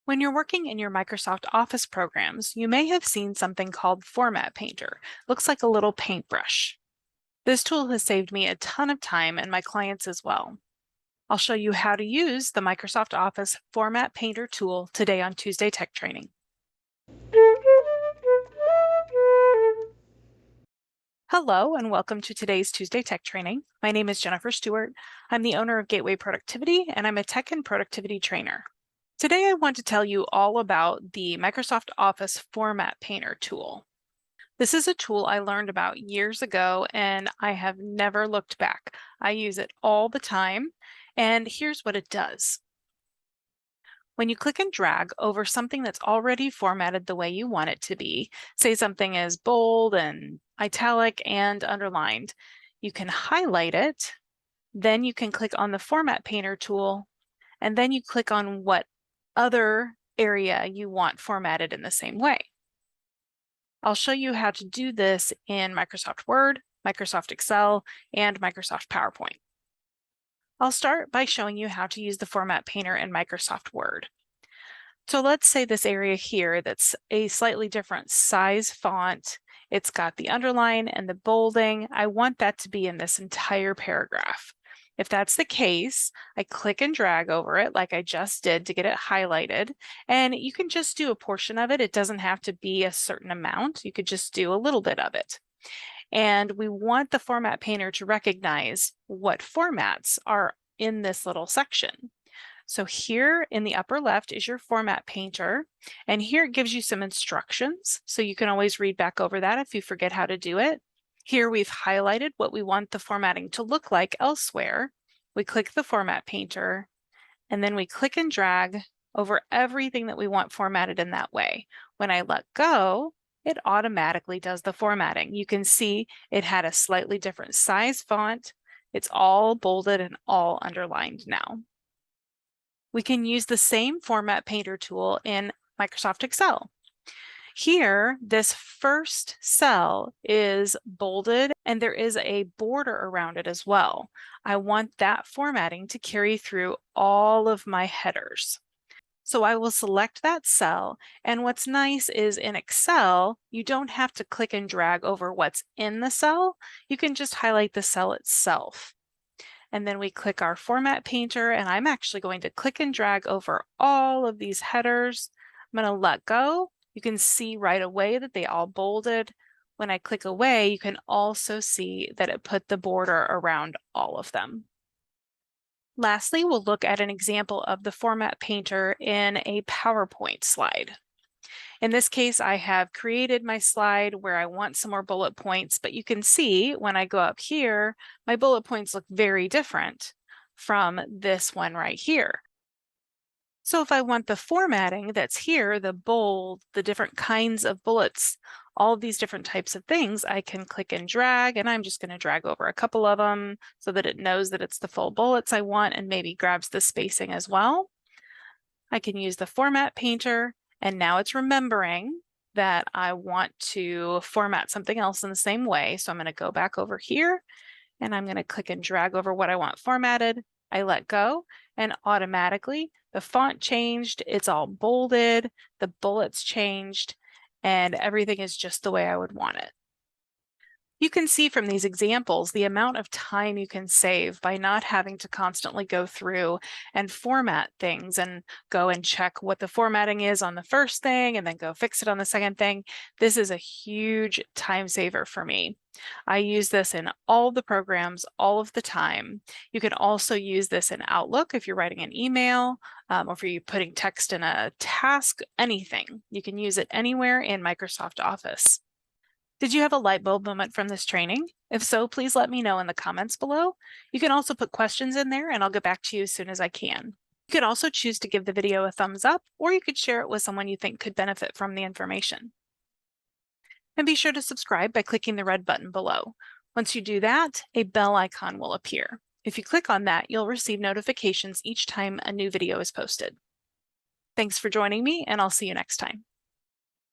When you're working in your Microsoft Office programs, you may have seen something called Format Painter. Looks like a little paintbrush. This tool has saved me a ton of time and my clients as well. I'll show you how to use the Microsoft Office Format Painter tool today on Tuesday Tech Training. Hello and welcome to today's Tuesday Tech Training. My name is Jennifer Stewart. I'm the owner of Gateway Productivity and I'm a tech and productivity trainer. Today I want to tell you all about the Microsoft Office Format Painter tool. This is a tool I learned about years ago and I have never looked back. I use it all the time and here's what it does. When you click and drag over something that's already formatted the way you want it to be, say something is bold and italic and underlined, you can highlight it, then you can click on the Format Painter tool, and then you click on what other area you want formatted in the same way. I'll show you how to do this in Microsoft Word, Microsoft Excel, and Microsoft PowerPoint. I'll start by showing you how to use the Format Painter in Microsoft Word. So let's say this area here that's a slightly different size font. It's got the underline and the bolding. I want that to be in this entire paragraph. If that's the case, I click and drag over it like I just did to get it highlighted. And you can just do a portion of it. It doesn't have to be a certain amount. You could just do a little bit of it. And we want the Format Painter to recognize what formats are in this little section. So here in the upper left is your Format Painter, and here it gives you some instructions, so you can always read back over that if you forget how to do it. Here we've highlighted what we want the formatting to look like elsewhere. We click the Format Painter, and then we click and drag over everything that we want formatted in that way. When I let go, it automatically does the formatting. You can see it had a slightly different size font. It's all bolded and all underlined now. We can use the same Format Painter tool in Microsoft Excel. Here, this first cell is bolded and there is a border around it as well. I want that formatting to carry through all of my headers. So I will select that cell, and what's nice is in Excel, you don't have to click and drag over what's in the cell. You can just highlight the cell itself. And then we click our Format Painter, and I'm actually going to click and drag over all of these headers. I'm going to let go. You can see right away that they all bolded. When I click away, you can also see that it put the border around all of them. Lastly, we'll look at an example of the Format Painter in a PowerPoint slide. In this case, I have created my slide where I want some more bullet points, but you can see when I go up here, my bullet points look very different from this one right here. So if I want the formatting that's here, the bold, the different kinds of bullets, all of these different types of things, I can click and drag, and I'm just going to drag over a couple of them so that it knows that it's the full bullets I want and maybe grabs the spacing as well. I can use the Format Painter, and now it's remembering that I want to format something else in the same way. So I'm going to go back over here and I'm going to click and drag over what I want formatted. I let go and automatically the font changed. It's all bolded, the bullets changed, and everything is just the way I would want it. You can see from these examples the amount of time you can save by not having to constantly go through and format things and go and check what the formatting is on the first thing and then go fix it on the second thing. This is a huge time saver for me. I use this in all the programs all of the time. You can also use this in Outlook if you're writing an email or if you're putting text in a task, anything. You can use it anywhere in Microsoft Office. Did you have a light bulb moment from this training? If so, please let me know in the comments below. You can also put questions in there and I'll get back to you as soon as I can. You could also choose to give the video a thumbs up, or you could share it with someone you think could benefit from the information. And be sure to subscribe by clicking the red button below. Once you do that, a bell icon will appear. If you click on that, you'll receive notifications each time a new video is posted. Thanks for joining me, and I'll see you next time.